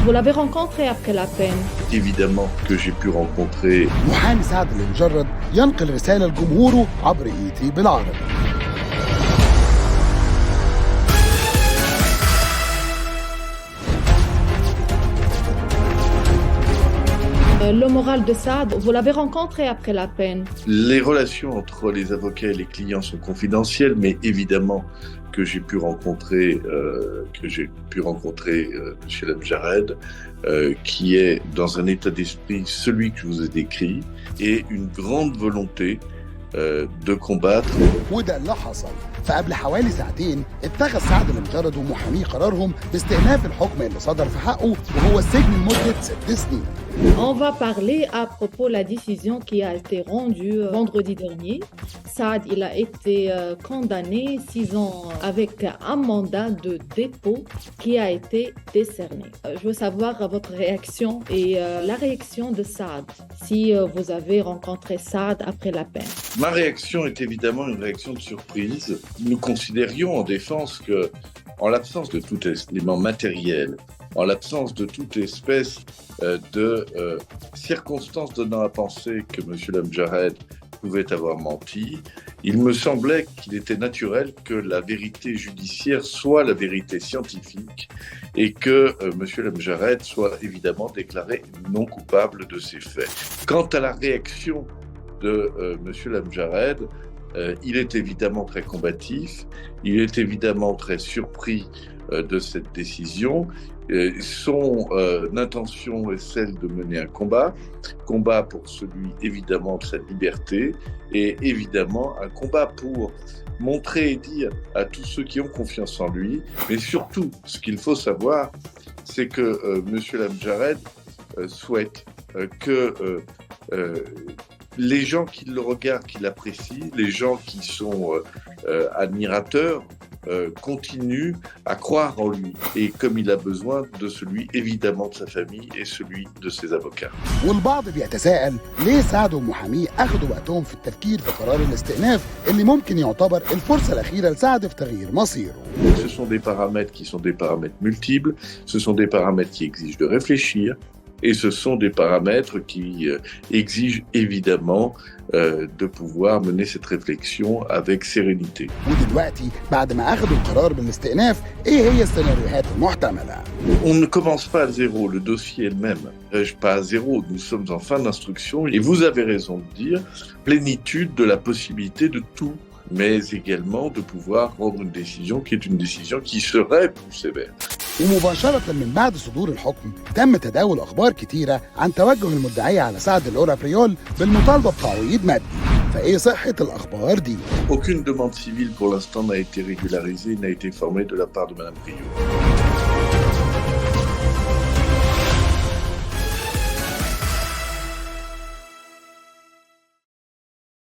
Vous l'avez rencontré après la peine. Évidemment que j'ai pu rencontrer محامي سعد المجرد ينقل رسالة لجمهوره عبر إيتي بالعربي. Le moral de Saad, vous l'avez rencontré après la peine. les relations entre les avocats et les clients sont confidentielles, mais évidemment que j'ai pu rencontrer M. Lamjared, qui est dans un état d'esprit celui que je vous ai décrit, et une grande volonté de combattre. وده اللي حصل. فقبل حوالي ساعتين اتخذ سعد المجرد ومحاميه قرارهم باستئناف الحكم اللي صدر في حقه وهو السجن لمدة 6 سنين. On va parler à propos de la décision qui a été rendue vendredi dernier. Saad, il a été condamné 6 ans avec un mandat de dépôt qui a été décerné. Je veux savoir votre réaction et la réaction de Saad, si vous avez rencontré Saad après la peine. Ma réaction est évidemment une réaction de surprise. Nous considérions en défense que, en l'absence de tout élément matériel, en l'absence de toute espèce de circonstances donnant à penser que M. Lamjared pouvait avoir menti, il me semblait qu'il était naturel que la vérité judiciaire soit la vérité scientifique et que M. Lamjared soit évidemment déclaré non coupable de ces faits. Quant à la réaction de M. Lamjared, il est évidemment très combatif, il est évidemment très surpris de cette décision. Son intention est celle de mener un combat pour celui évidemment de sa liberté et évidemment un combat pour montrer et dire à tous ceux qui ont confiance en lui, mais surtout ce qu'il faut savoir, c'est que M. Lamjared souhaite que les gens qui le regardent, qui l'apprécient, les gens qui sont admirateurs, continue à croire en lui et comme il a besoin de celui évidemment de sa famille et celui de ses avocats. والبعض بيتساءل ليه سعد ومحاميه أخدوا وقتهم في التفكير في قرار الاستئناف اللي ممكن يعتبر الفرصة الأخيرة لسعد في تغيير مصيره. Ce sont des paramètres qui sont des paramètres multiples, ce sont des paramètres qui exigent de réfléchir et ce sont des paramètres qui exigent évidemment de pouvoir mener cette réflexion avec sérénité. ودلوقتي بعد ما أخدوا القرار بالاستئناف إيه هي السيناريوهات المحتملة؟ On ne commence pas à zéro, le dossier est le même. Pas à zéro, nous sommes en fin d'instruction et vous avez raison de dire plénitude de la possibilité de tout, mais également de pouvoir rendre une décision qui est une décision qui serait plus sévère. ومباشرة من بعد صدور الحكم تم تداول أخبار كتيرة عن توجه المدعية على سعد الأورابريول بالمطالبة بتعويض مادي. فإيه صحة الأخبار دي؟ Aucune demande civile pour l'instant n'a été régularisée, n'a été formée de la part de Mme Priot.